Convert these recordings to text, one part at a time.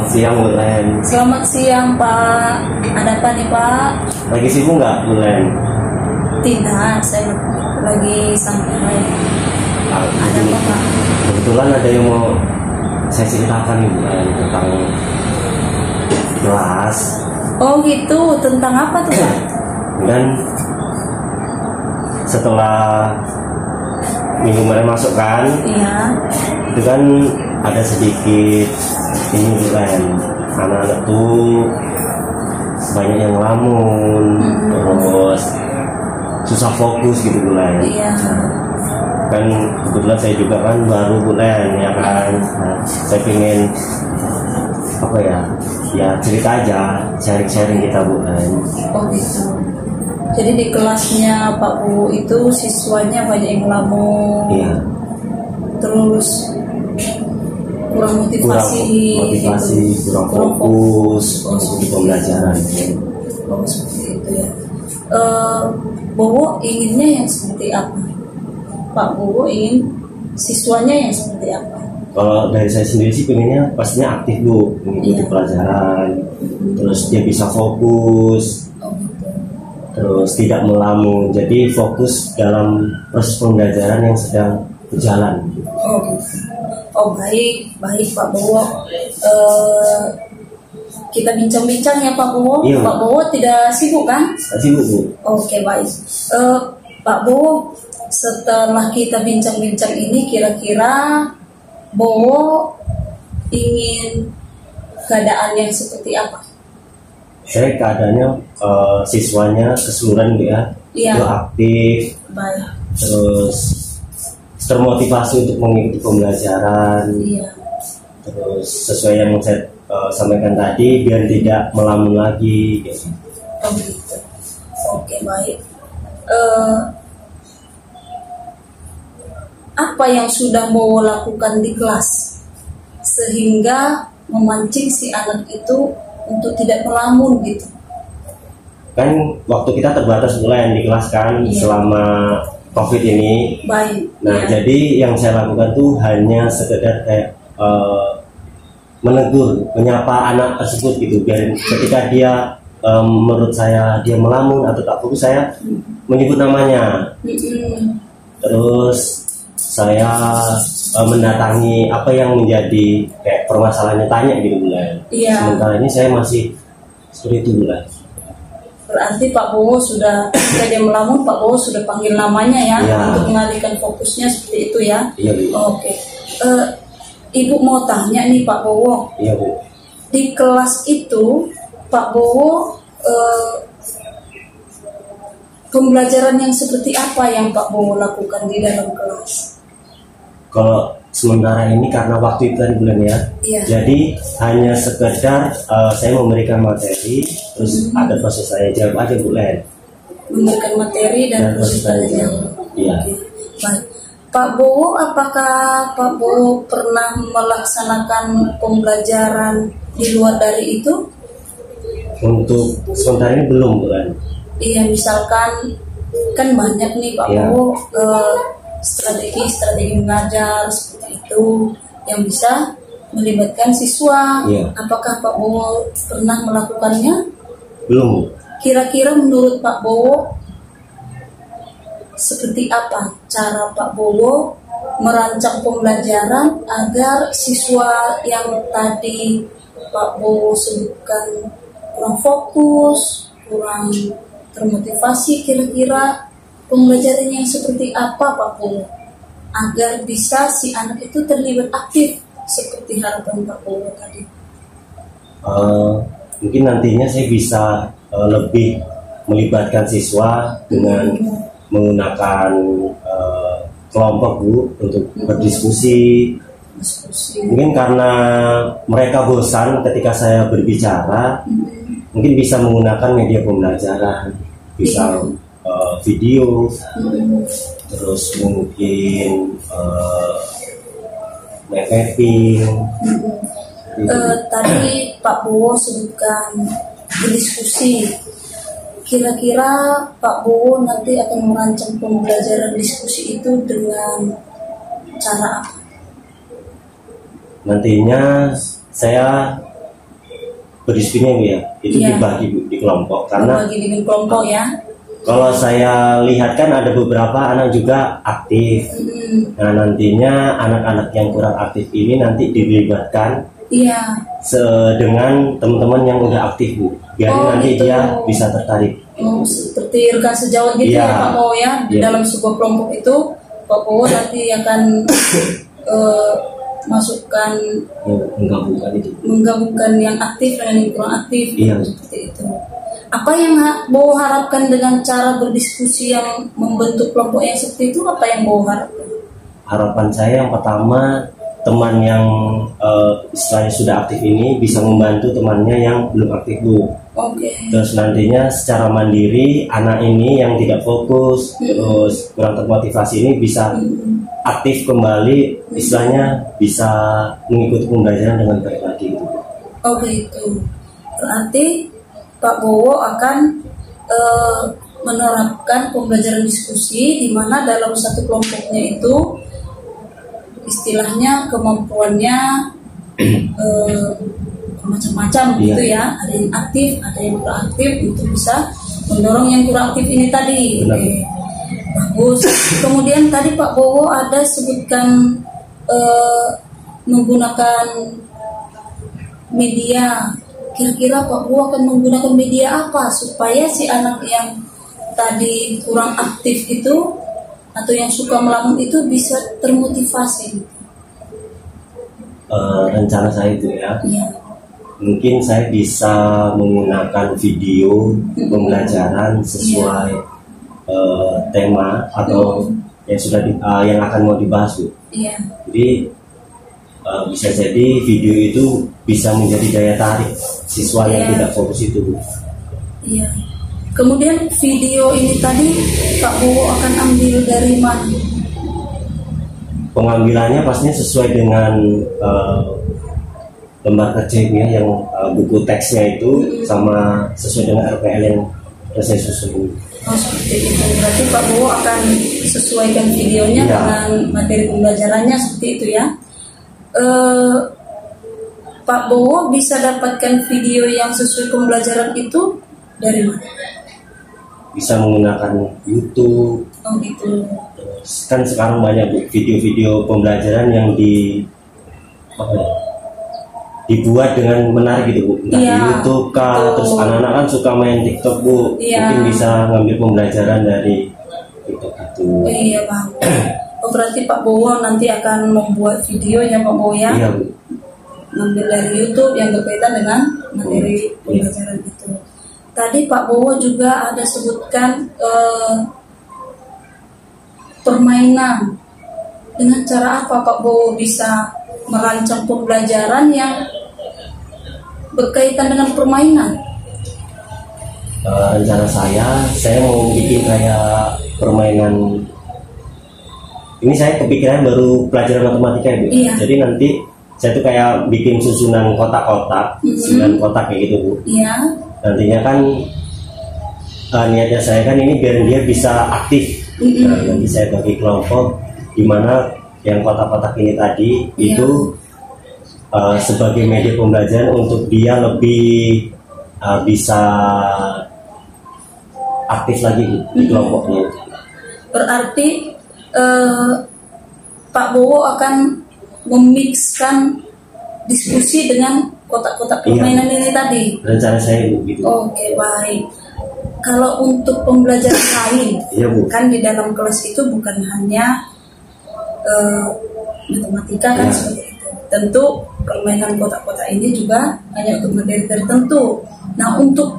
siang Bulan. Selamat siang Pak. Ada apa nih Pak? Lagi sibuk nggak Bulan? Tidak, saya lagi santai. Ada apa Pak? Kebetulan ada yang mau saya ceritakan nih Bulan tentang kelas. Oh gitu, tentang apa tuh Pak? Dan setelah minggu kemarin masuk kan, Iya. itu kan ada sedikit ini Bulan, anak-anak tuh banyak yang ngelamun, terus susah fokus gitu Bulan. Iya. Kan kebetulan saya juga kan baru Bulan ya kan. Nah, saya pengen apa ya cerita aja, sharing kita Bulan. Oh gitu. Jadi di kelasnya Pak Bu itu siswanya banyak yang ngelamun. Iya. Terus kurang motivasi, gitu. kurang fokus di pembelajaran. Oh seperti itu ya. Bowo inginnya yang seperti apa? Pak Bowo ingin siswanya yang seperti apa? Kalau dari saya sendiri sih pengennya pastinya aktif Bu, mengikuti pelajaran, terus dia bisa fokus, Oh gitu. terus tidak melamun, jadi fokus dalam proses pembelajaran yang sedang berjalan. Oh gitu. Oh baik Pak Bowo. Kita bincang-bincang ya Pak Bowo. Iya. Pak Bowo tidak sibuk kan? Sibuk Bu. Oke baik. Pak Bowo, setelah kita bincang-bincang ini, kira-kira Bowo ingin keadaan yang seperti apa? Saya keadaannya siswanya keseluruhan Bu ya, Iya. itu aktif, Baik. terus termotivasi untuk mengikuti pembelajaran, Iya. terus sesuai yang saya sampaikan tadi, biar tidak melamun lagi gitu. Oh gitu. Oke baik. Apa yang sudah Bowo lakukan di kelas sehingga memancing si anak itu untuk tidak melamun gitu? Kan waktu kita terbatas Bulan di kelas kan, Iya. selama COVID ini. Baik. Nah, Iya. jadi yang saya lakukan tuh hanya sekedar kayak menegur, menyapa anak tersebut gitu, biar ketika dia menurut saya dia melamun atau tak fokus, saya menyebut namanya. Terus saya mendatangi apa yang menjadi kayak permasalahannya, tanya gitu Bulan. Iya. Sementara ini saya masih seperti itu Bulan. Berarti Pak Bowo sudah, ketika dia melamun, Pak Bowo sudah panggil namanya ya, Iya. untuk mengalihkan fokusnya seperti itu ya. Iya Bu. Oke. Ibu mau tanya nih Pak Bowo, Iya Bu. di kelas itu Pak Bowo pembelajaran yang seperti apa yang Pak Bowo lakukan di dalam kelas? Kalau sementara ini karena waktu itu kan Bulan ya, Iya. jadi hanya sekedar saya memberikan materi, terus ada proses saya jawab aja Bulan. Memberikan materi dan proses belajar. Iya. Oke. Baik. Pak Bowo, apakah Pak Bowo pernah melaksanakan pembelajaran di luar dari itu? Untuk sementara ini belum Bulan. Iya, misalkan kan banyak nih Pak Iya. Bowo strategi mengajar seperti itu yang bisa melibatkan siswa. Iya. Apakah Pak Bowo pernah melakukannya? Belum. Kira-kira menurut Pak Bowo seperti apa cara Pak Bowo merancang pembelajaran agar siswa yang tadi Pak Bowo sebutkan kurang fokus, kurang termotivasi, kira-kira pembelajaran yang seperti apa Pak Bowo agar bisa si anak itu terlibat aktif seperti harapan Pak Bowo tadi? Mungkin nantinya saya bisa lebih melibatkan siswa dengan menggunakan kelompok Bu untuk berdiskusi. Mungkin karena mereka bosan ketika saya berbicara, mungkin bisa menggunakan media pembelajaran, bisa video, terus mungkin mapping. Tadi Pak Bowo sebutkan berdiskusi. Kira-kira Pak Bowo nanti akan merancang pembelajaran diskusi itu dengan cara apa? Nantinya saya berdisiplinnya Bu ya, itu Iya. dibagi Bu, di kelompok. Karena Bagi di kelompok ya. kalau saya lihat kan ada beberapa anak juga aktif. Nah nantinya anak-anak yang kurang aktif ini nanti dilibatkan Iya. dengan teman-teman yang udah aktif Bu, biar Oh, nanti gitu. dia bisa tertarik. Seperti rekan sejawat gitu Iya. ya Pak Bowo ya. Di Iya. dalam sebuah kelompok itu Pak Bowo nanti akan masukkan, Menggabungkan itu. menggabungkan yang aktif dengan yang kurang aktif. Iya. Seperti itu. Apa yang Bowo harapkan dengan cara berdiskusi yang membentuk kelompok yang seperti itu? Apa yang Bowo harapkan? Harapan saya yang pertama, teman yang istilahnya sudah aktif ini bisa membantu temannya yang belum aktif Bu. Oke. Terus nantinya secara mandiri anak ini yang tidak fokus terus kurang termotivasi ini bisa aktif kembali, istilahnya bisa mengikuti pembelajaran dengan baik lagi gitu. Oh gitu. Berarti Pak Bowo akan menerapkan pembelajaran diskusi di mana dalam satu kelompoknya itu istilahnya kemampuannya macam-macam gitu ya. Ada yang aktif, ada yang kurang aktif, untuk bisa mendorong yang kurang aktif ini tadi. Benar. Oke. Bagus. Kemudian tadi Pak Bowo ada sebutkan menggunakan media. Kira-kira Pak Bowo akan menggunakan media apa supaya si anak yang tadi kurang aktif itu atau yang suka melamun itu bisa termotivasi? Rencana saya itu ya, Iya. mungkin saya bisa menggunakan video pembelajaran sesuai tema atau yang sudah yang akan mau dibahas Bu. Iya. Jadi bisa jadi video itu bisa menjadi daya tarik siswa yang Iya. tidak fokus itu Bu. Iya. Kemudian video ini tadi Pak Bowo akan ambil dari mana? Pengambilannya pastinya sesuai dengan lembar kerjanya yang buku teksnya itu sama sesuai dengan RPL yang sudah saya susun. Oh seperti itu. Berarti Pak Bowo akan sesuaikan videonya Iya. dengan materi pembelajarannya seperti itu ya. Pak Bowo bisa dapatkan video yang sesuai pembelajaran itu dari mana? Bisa menggunakan YouTube. Oh gitu. Terus kan sekarang banyak Bu, video-video pembelajaran yang dibuat dengan menarik gitu Bu. Entah Iya, di YouTube kah, betul. terus anak-anak kan suka main TikTok Bu. Iya. Mungkin bisa ngambil pembelajaran dari TikTok itu. Oh, iya Bang. Oh berarti Pak Bowo nanti akan membuat video ya Pak Bowo ya? Iya Bu. Ngambil dari YouTube yang berkaitan dengan materi pembelajaran itu. Tadi Pak Bowo juga ada sebutkan permainan. Dengan cara apa Pak Bowo bisa merancang pembelajaran yang berkaitan dengan permainan? Rencana saya mau bikin kayak permainan. Ini saya kepikiran baru pelajaran matematika ya Bu. Iya. Jadi nanti saya tuh kayak bikin susunan kotak-kotak, 9 kotak kayak gitu Bu. Iya. Nantinya kan niatnya saya kan ini biar dia bisa aktif. Nah, nanti saya bagi kelompok di mana yang kotak-kotak ini tadi Iya. itu sebagai media pembelajaran untuk dia lebih bisa aktif lagi di kelompoknya. Berarti Pak Bowo akan memixkan diskusi dengan kotak-kotak Iya. permainan ini tadi. Rencana saya begitu. Oke, baik. Kalau untuk pembelajaran lain, Iya Bu. kan di dalam kelas itu bukan hanya matematika kan Iya. seperti itu. Tentu permainan kotak-kotak ini juga hanya untuk materi tertentu. Nah, untuk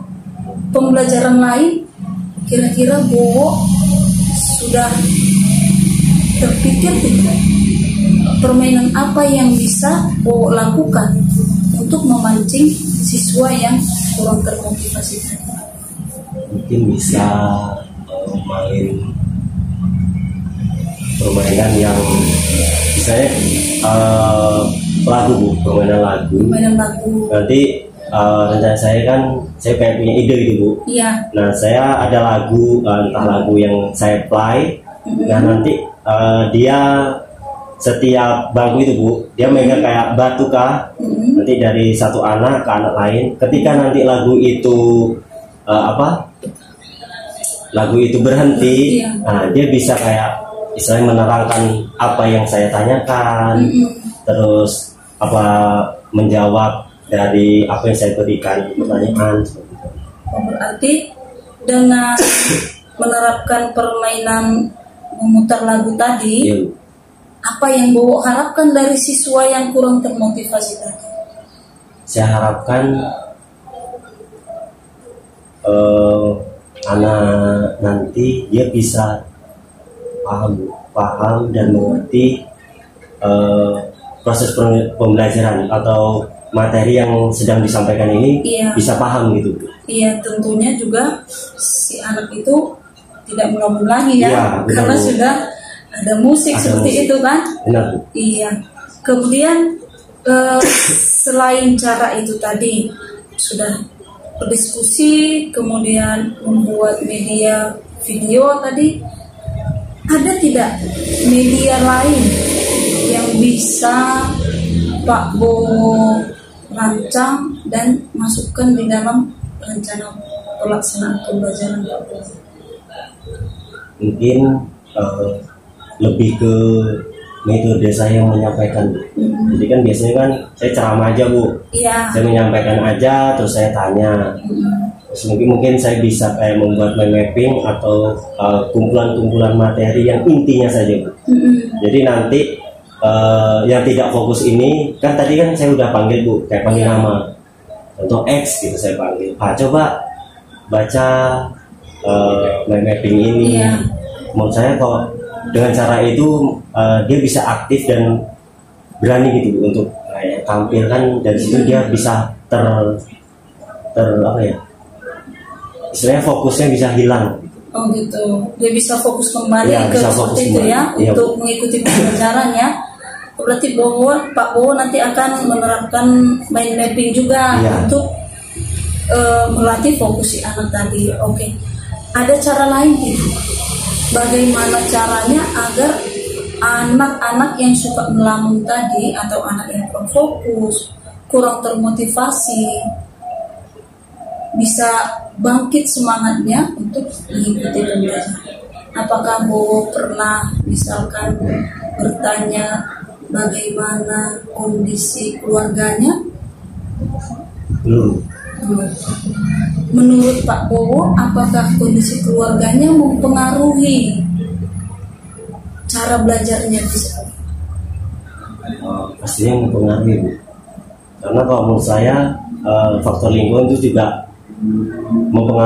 pembelajaran lain, kira-kira Bowo sudah terpikir tidak permainan apa yang bisa Bowo lakukan untuk memancing siswa yang kurang termotivasi tadi? Mungkin bisa main permainan yang misalnya lagu Bu, permainan lagu. Permainan lagu. Nanti rencana saya kan saya kayak punya ide gitu Bu. Iya. Nah saya ada lagu entah lagu yang saya play. Nah nanti dia setiap bangku itu Bu, dia megang kayak batu kah, nanti dari satu anak ke anak lain. Ketika nanti lagu itu lagu itu berhenti, nah, dia bisa kayak istilahnya menerangkan apa yang saya tanyakan, terus menjawab dari apa yang saya berikan pertanyaan. Berarti dengan menerapkan permainan memutar lagu tadi, apa yang Bowo harapkan dari siswa yang kurang termotivasi tadi? Saya harapkan anak nanti dia bisa paham dan mengerti proses pembelajaran atau materi yang sedang disampaikan ini, bisa paham gitu. Iya, tentunya juga si anak itu tidak melambung lagi ya, karena sudah ada musik seperti itu kan. Benar. Iya. Kemudian selain cara itu tadi sudah berdiskusi, kemudian membuat media video tadi, ada tidak media lain yang bisa Pak Bowo rancang dan masukkan di dalam rencana pelaksanaan pembelajaran Pak Bowo? Mungkin lebih ke metode saya yang menyampaikan. Jadi kan biasanya kan saya ceramah aja Bu, saya menyampaikan aja, terus saya tanya. Terus mungkin saya bisa kayak membuat mind mapping atau kumpulan-kumpulan materi yang intinya saja Bu. Jadi nanti yang tidak fokus ini, kan tadi kan saya udah panggil Bu, kayak panggil nama, contoh X gitu saya panggil, coba baca mind mapping ini. Menurut saya kalau dengan cara itu dia bisa aktif dan berani gitu Bu, untuk tampilkan, dan situ dia bisa istilahnya fokusnya bisa hilang. Oh gitu, dia bisa fokus kembali ke seperti itu ya, untuk mengikuti pembelajaran ya. Berarti Pak Bowo nanti akan menerapkan mind mapping juga untuk melatih fokus si anak tadi. Oke. Ada cara lain tidak? Bagaimana caranya agar anak-anak yang suka melamun tadi, atau anak yang kurang fokus, kurang termotivasi, bisa bangkit semangatnya untuk mengikuti pembelajaran? Apakah Bowo pernah misalkan bertanya bagaimana kondisi keluarganya? Menurut Pak Bowo, apakah kondisi keluarganya mempengaruhi cara belajarnya di sekolah? Pastinya mempengaruhi Bu. Karena kalau menurut saya faktor lingkungan itu juga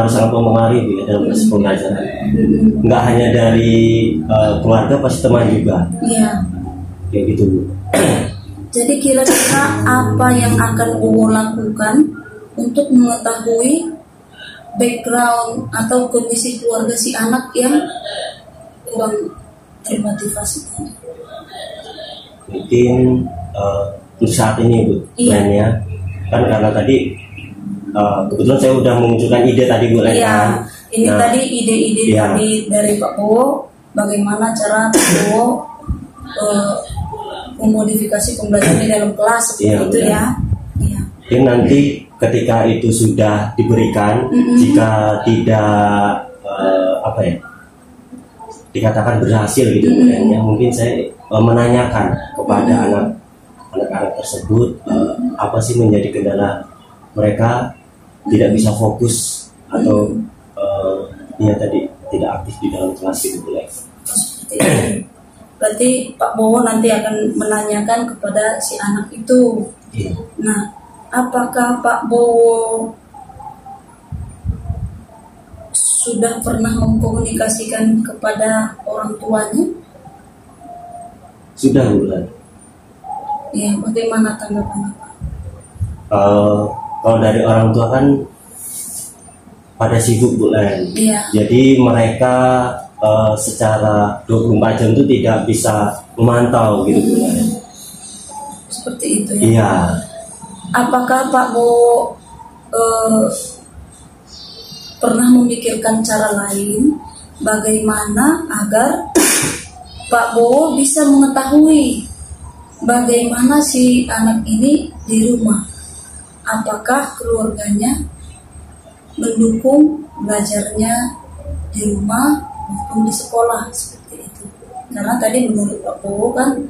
sangat mempengaruhi Bu, ya, dalam proses pembelajaran. Nggak hanya dari keluarga, pasti teman juga. Iya. Kayak gitu Bu. Jadi kira-kira apa yang akan Bowo lakukan untuk mengetahui background atau kondisi keluarga si anak yang kurang termotivasi? Mungkin untuk saat ini Bu, plannya kan karena tadi kebetulan saya udah memunculkan ide tadi Bu. Ini tadi ide-ide tadi dari Pak Bowo, bagaimana cara Pak Bowo memodifikasi pembelajaran di dalam kelas seperti itu ya. Mungkin nanti ketika itu sudah diberikan, jika tidak dikatakan berhasil gitu, mungkin saya menanyakan kepada anak-anak tersebut apa sih menjadi kendala mereka tidak bisa fokus atau tadi tidak aktif di dalam kelas gitu. Berarti Pak Bowo nanti akan menanyakan kepada si anak itu. Nah, apakah Pak Bowo sudah pernah mengkomunikasikan kepada orang tuanya? Sudah bulan. Ya, bagaimana tanggapannya Pak? Kalau dari orang tua kan pada sibuk bulan. Jadi mereka secara 24 jam itu tidak bisa memantau gitu bulan. Seperti itu ya. Iya. Apakah Pak Bowo pernah memikirkan cara lain bagaimana agar Pak Bowo bisa mengetahui bagaimana si anak ini di rumah. Apakah keluarganya mendukung belajarnya di rumah maupun di sekolah seperti itu. Karena tadi menurut Pak Bowo kan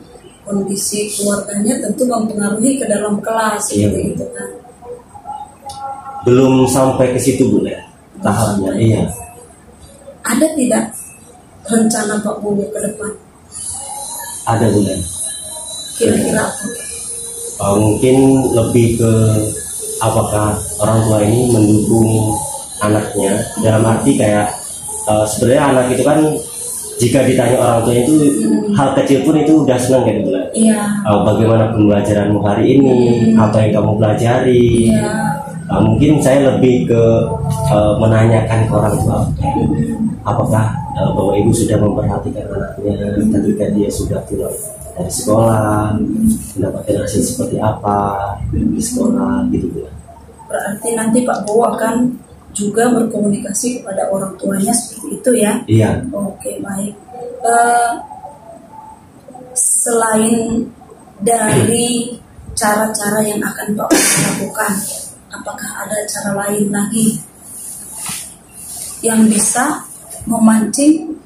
kondisi keluarganya tentu mempengaruhi ke dalam kelas seperti itu kan. Belum sampai ke situ Bu ya tahapnya. Iya. Ada tidak rencana Pak Bowo ke depan? Ada Bu ya. Kira-kira apa? Mungkin lebih ke apakah orang tua ini mendukung anaknya, dalam arti kayak sebenarnya anak itu kan jika ditanya orang tua itu hal kecil pun itu udah senang gitu bulan. Iya. Bagaimana pembelajaranmu hari ini, apa yang kamu pelajari. Iya. Mungkin saya lebih ke menanyakan ke orang tua, apakah bapak ibu sudah memperhatikan anaknya ketika dia sudah pulang dari sekolah, mendapatkan hasil seperti apa di sekolah gitu ya. Berarti nanti Pak Bowo akan juga berkomunikasi kepada orang tuanya seperti itu ya? Iya. Oke, baik. Selain dari cara-cara yang akan Pak Bowo lakukan, apakah ada cara lain lagi yang bisa memancing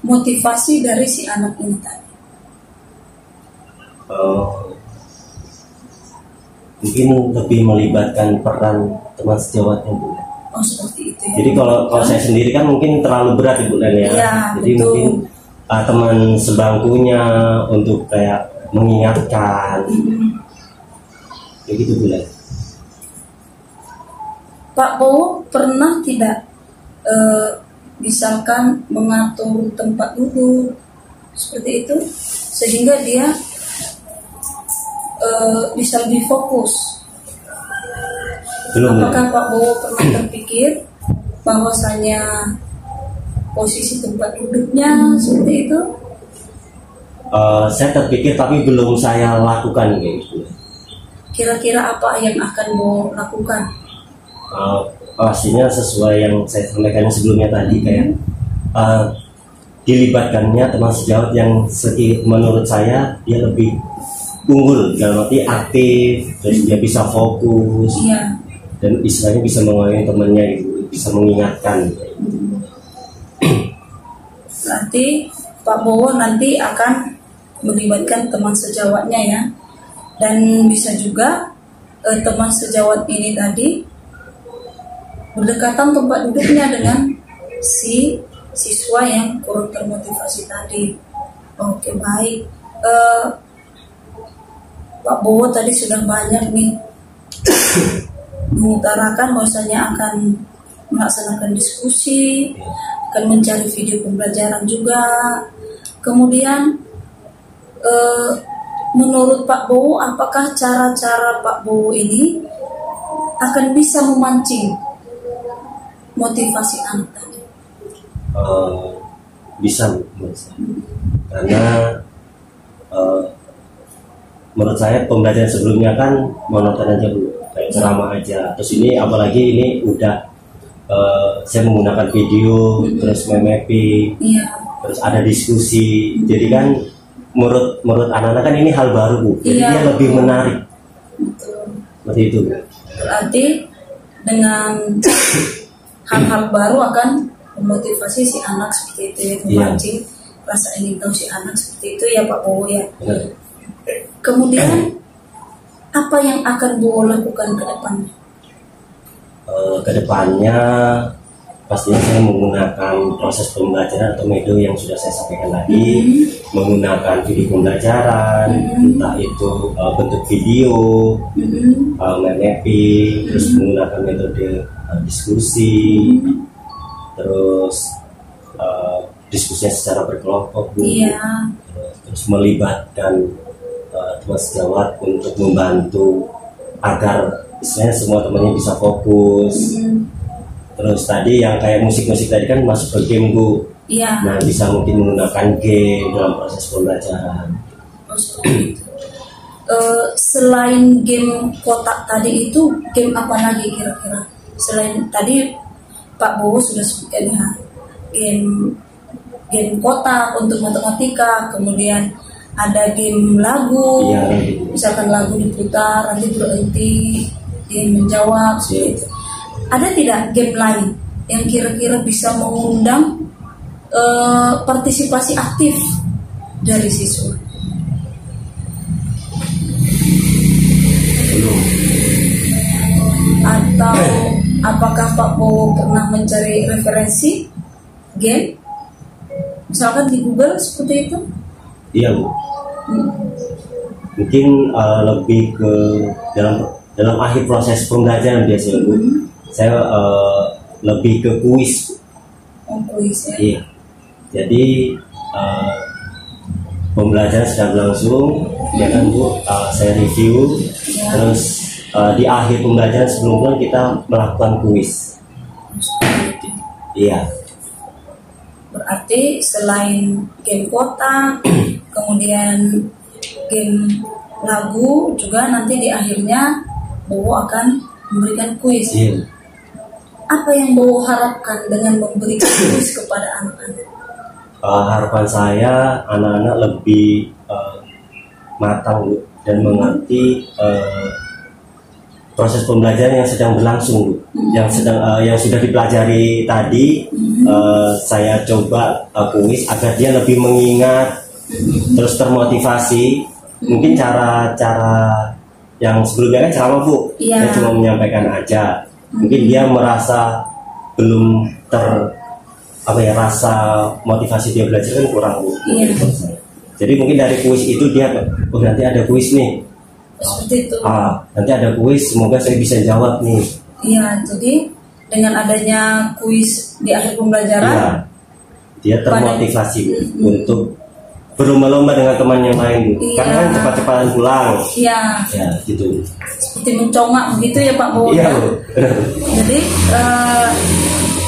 motivasi dari si anak ini tadi? Mungkin lebih melibatkan peran teman sejawatnya Bu. Oh seperti itu ya. Jadi kalau saya sendiri kan mungkin terlalu berat Ibu Len ya. Iya, jadi betul. mungkin teman sebangkunya untuk kayak mengingatkan. Kayak gitu Bu Len. Pak Bowo pernah tidak misalkan mengatur tempat duduk seperti itu sehingga dia bisa lebih fokus? Belum. Apakah Pak Bowo pernah terpikir bahwasanya posisi tempat duduknya seperti itu? Saya terpikir tapi belum saya lakukan kayak gitu. Kira-kira apa yang akan Bowo lakukan? Pastinya sesuai yang saya sampaikan sebelumnya tadi kayak dilibatkannya teman sejawat yang menurut saya dia lebih unggul dalam arti aktif, terus dia bisa fokus. Iya. Dan istilahnya bisa mengayomi temannya gitu, bisa mengingatkan. Berarti Pak Bowo nanti akan melibatkan teman sejawatnya ya, dan bisa juga teman sejawat ini tadi berdekatan tempat duduknya dengan si siswa yang kurang termotivasi tadi. Oke, baik. Pak Bowo tadi sudah banyak nih mengutarakan bahwasanya akan melaksanakan diskusi, akan mencari video pembelajaran juga. Kemudian menurut Pak Bowo, apakah cara-cara Pak Bowo ini akan bisa memancing motivasi anak tadi? Bisa. Karena menurut saya pembelajaran sebelumnya kan monoton aja Bu, kayak ceramah aja. Terus ini apalagi ini udah saya menggunakan video, terus mapping, terus ada diskusi. Jadi kan menurut anak-anak kan ini hal baru Bu, jadi dia lebih menarik. Betul. Seperti itu Bu. Berarti dengan hal-hal baru akan memotivasi si anak seperti itu ya, memancing rasa ingin tahu si anak seperti itu ya Pak Bowo ya. Benar. Kemudian apa yang akan Bowo lakukan ke depannya? Kedepannya pastinya saya menggunakan proses pembelajaran atau metode yang sudah saya sampaikan tadi, menggunakan video pembelajaran, entah itu bentuk video, mapping, terus menggunakan metode diskusi, terus diskusinya secara berkelompok, terus melibatkan teman sejawat untuk membantu agar istilahnya semua temannya bisa fokus. Terus tadi yang kayak musik-musik tadi kan masuk ke game Bu. Nah bisa mungkin menggunakan game dalam proses pembelajaran. Selain game kotak tadi itu, game apa lagi kira-kira? Selain tadi Pak Bowo sudah sebutkan ya, game game kotak untuk matematika, kemudian ada game lagu, Iya. misalkan lagu diputar nanti berhenti game menjawab seperti itu. Ada tidak game lain yang kira-kira bisa mengundang partisipasi aktif dari siswa? Belum. Atau apakah Pak Bowo pernah mencari referensi game, misalkan di Google seperti itu? Iya Bu. Mungkin lebih ke dalam akhir proses pembelajaran biasanya Bu. Saya lebih ke kuis. Oh, kuis ya. Iya. Jadi pembelajaran sedang berlangsung, ya kan Bu. Saya review, Ya. terus di akhir pembelajaran sebelum pulang kita melakukan kuis. Iya. Berarti selain game kotak, kemudian game lagu, juga nanti di akhirnya Bowo akan memberikan kuis. Iya. Apa yang Bowo harapkan dengan memberikan kuis kepada anak-anak? Harapan saya anak-anak lebih matang Bu, dan mengerti proses pembelajaran yang sedang berlangsung Bu. Yang sudah dipelajari tadi, saya coba kuis agar dia lebih mengingat, terus termotivasi. Mungkin cara yang sebelumnya kan ceramah Bu, Iya. saya cuma menyampaikan aja. Mungkin dia merasa belum rasa motivasi dia belajar kan kurang Bu. Iya. Jadi mungkin dari kuis itu dia, oh nanti ada kuis nih. Seperti itu. Nanti ada kuis, semoga saya bisa jawab nih. Iya, jadi dengan adanya kuis di akhir Iya, pembelajaran, dia termotivasi Bu, untuk berlomba-lomba dengan teman yang lain Bu. Iya. Karena kan cepat-cepatan pulang. ya Ya gitu. seperti mencongak begitu ya Pak Bowo. Iya Bu. Jadi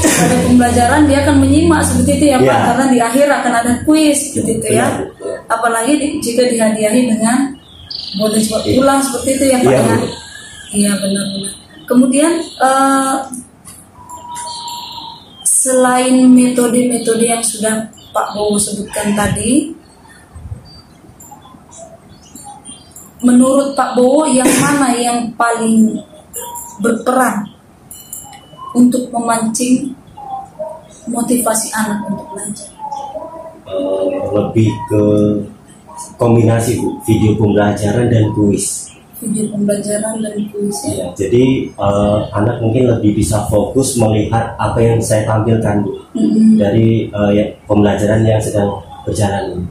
pada pembelajaran dia akan menyimak seperti itu ya Pak, Iya. karena di akhir akan ada kuis seperti itu ya. Benar, Bu. Apalagi jika dihadiahi dengan bonus cepat pulang seperti itu ya Pak Iya, ya. Bu. Iya benar-benar. Kemudian selain metode-metode yang sudah Pak Bowo sebutkan tadi, menurut Pak Bowo yang mana yang paling berperan untuk memancing motivasi anak untuk belajar? Lebih ke kombinasi Bu, video pembelajaran dan kuis. Video pembelajaran dan kuis ya. Ya, jadi anak mungkin lebih bisa fokus melihat apa yang saya tampilkan Bu, dari pembelajaran yang sedang berjalan.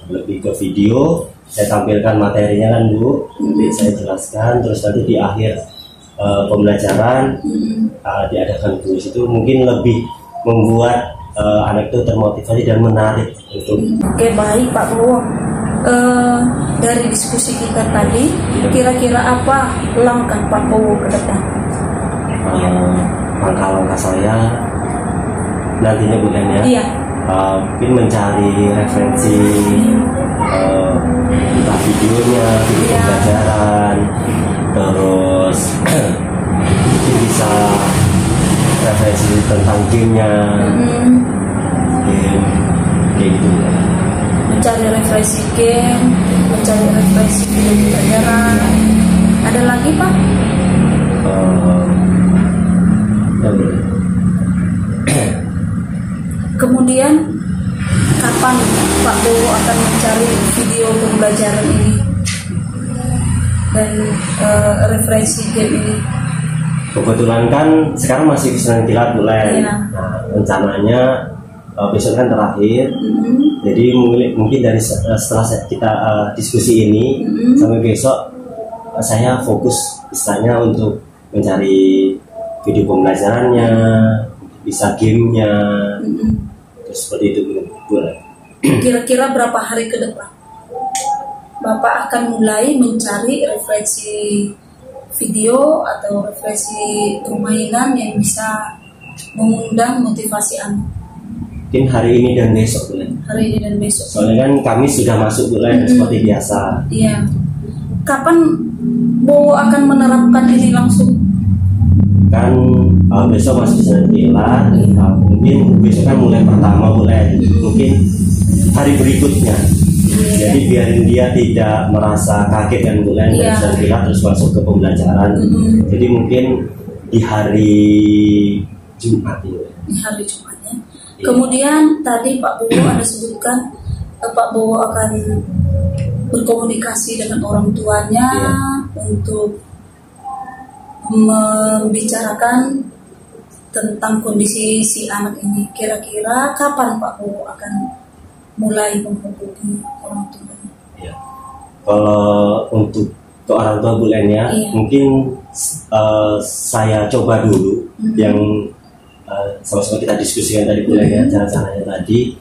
Lebih ke video, saya tampilkan materinya kan Bu, nanti saya jelaskan, terus nanti di akhir pembelajaran diadakan kuis. Itu mungkin lebih membuat anak itu termotivasi dan menarik untuk. Oke, baik Pak Bowo. Dari diskusi kita tadi, kira-kira apa langkah Pak Bowo ke depan? Langkah-langkah saya nantinya bukan ya? Iya. Mungkin mencari referensi entah videonya, video Iya. pembelajaran, terus mungkin bisa referensi tentang gamenya, game kayak gitu. Mencari referensi game, mencari referensi video pembelajaran. Ada lagi Pak? Ya, boleh. Kemudian kapan Pak Bowo akan mencari video pembelajaran ini dan referensi game ini? Kebetulan kan sekarang masih bisa kilat mulai. Iya. Nah, rencananya besok kan terakhir. Jadi mungkin dari setelah kita diskusi ini sampai besok saya fokus istilahnya untuk mencari video pembelajarannya, bisa gamenya, terus seperti itu Bu. Kira-kira berapa hari ke depan Bapak akan mulai mencari referensi video atau referensi permainan yang bisa mengundang motivasi anak? Mungkin hari ini dan besok Bu. Hari ini dan besok. Soalnya kan kami sudah masuk Bu seperti biasa. Iya. Kapan Bowo akan menerapkan ini langsung? kan besok masih bisa dilat, mungkin besok kan mulai pertama mungkin hari berikutnya. Jadi biarin dia tidak merasa kaget kan bulan bisa dilat terus masuk ke pembelajaran. Jadi mungkin di hari Jumat ini. Di hari Jumatnya. Kemudian tadi Pak Bowo ada sebutkan Pak Bowo akan berkomunikasi dengan orang tuanya untuk membicarakan tentang kondisi si anak ini. Kira-kira kapan Pak Bowo akan mulai menghubungi orang tuanya? Ya. Kalau untuk ke orang tua bulannya, mungkin saya coba dulu yang sama-sama kita diskusikan tadi bulannya, cara-caranya tadi.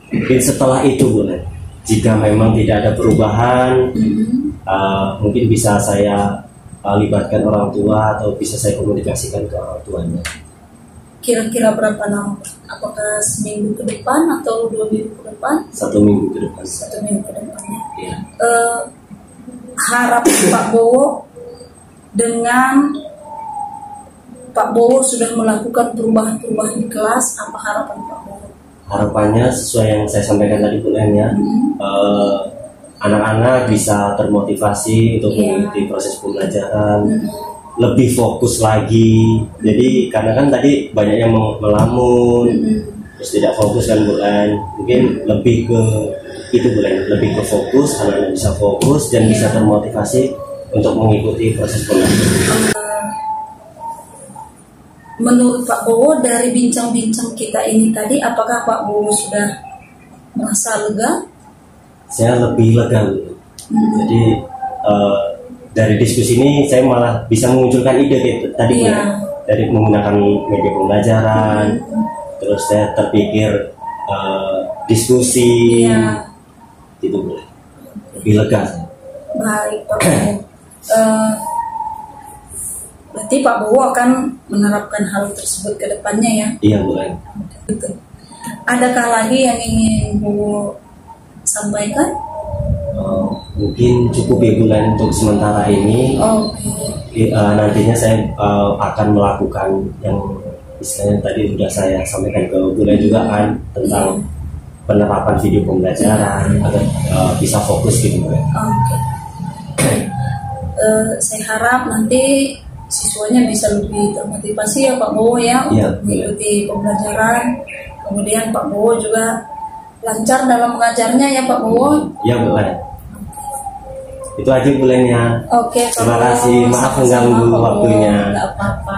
Mungkin setelah itu bulan, jika memang tidak ada perubahan, mungkin bisa saya libatkan orang tua atau bisa saya komunikasikan ke orang tuanya. Kira-kira berapa lama? Apakah seminggu ke depan atau 2 minggu ke depan? 1 minggu ke depan. 1 minggu ke depannya. Ya. Harap Pak Bowo dengan Pak Bowo sudah melakukan perubahan-perubahan di kelas, apa harapan Pak Bowo? Harapannya sesuai yang saya sampaikan tadi bulannya, anak-anak bisa termotivasi untuk mengikuti proses pembelajaran, lebih fokus lagi. Jadi karena kan tadi banyak yang melamun, terus tidak fokus kan bulan. Mungkin lebih ke itu bulan, lebih ke fokus, anak-anak bisa fokus dan bisa termotivasi untuk mengikuti proses pembelajaran. Menurut Pak Bowo dari bincang-bincang kita ini tadi, apakah Pak Bowo sudah merasa lega? Saya lebih lega. Jadi dari diskusi ini saya malah bisa mengunculkan ide gitu tadi dari menggunakan media pembelajaran. Terus saya terpikir diskusi itu lebih lega. Baik Pak Bowo. Berarti Pak Bowo akan menerapkan hal tersebut ke depannya ya? Iya boleh. Betul. Adakah lagi yang ingin Bowo sampaikan? Mungkin cukup ya bulan untuk sementara ini. Nantinya saya akan melakukan yang istilahnya tadi sudah saya sampaikan ke bulan juga kan tentang penerapan video pembelajaran agar bisa fokus gitu bulan. Saya harap nanti siswanya bisa lebih termotivasi ya Pak Bowo ya untuk mengikuti pembelajaran. Kemudian Pak Bowo juga lancar dalam mengajarnya ya Pak Bowo. Ya boleh. Itu aja bulannya. Oke. Terima kasih. Maaf mengganggu waktunya. Tidak apa-apa.